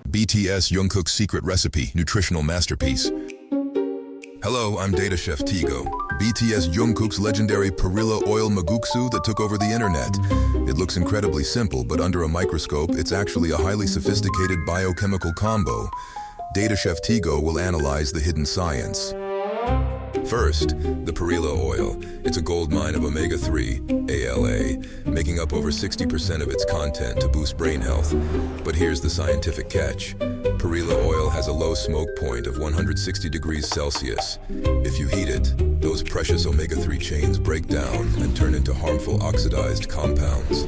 BTS Jungkook's secret recipe, nutritional masterpiece. Hello, I'm datacheftigo, BTS Jungkook's legendary Perilla Oil Makguksu that took over the internet. It looks incredibly simple, but under a microscope, it's actually a highly sophisticated biochemical combo. Datacheftigo will analyze the hidden science. First, the Perilla oil. It's a gold mine of omega-3, ALA, making up over 60% of its content to boost brain health. But here's the scientific catch. Perilla oil has a low smoke point of 160 degrees Celsius. If you heat it, those precious omega-3 chains break down and turn into harmful oxidized compounds.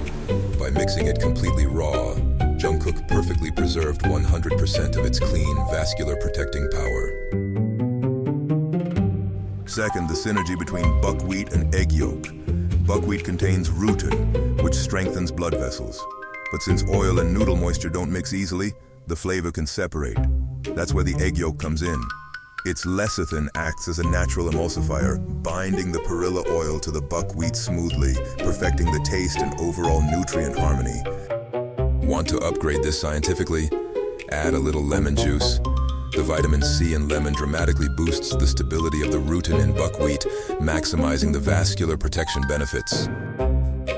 By mixing it completely raw, Jungkook perfectly preserved 100% of its clean, vascular protecting power. Second, the synergy between buckwheat and egg yolk. Buckwheat contains rutin, which strengthens blood vessels. But since oil and noodle moisture don't mix easily, the flavor can separate. That's where the egg yolk comes in. Its lecithin acts as a natural emulsifier, binding the perilla oil to the buckwheat smoothly, perfecting the taste and overall nutrient harmony. Want to upgrade this scientifically? Add a little lemon juice. The vitamin C in lemon dramatically boosts the stability of the rutin in buckwheat, maximizing the vascular protection benefits.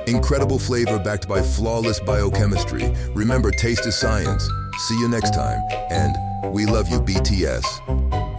Incredible flavor backed by flawless biochemistry. Remember, taste is science. See you next time, and we love you, BTS.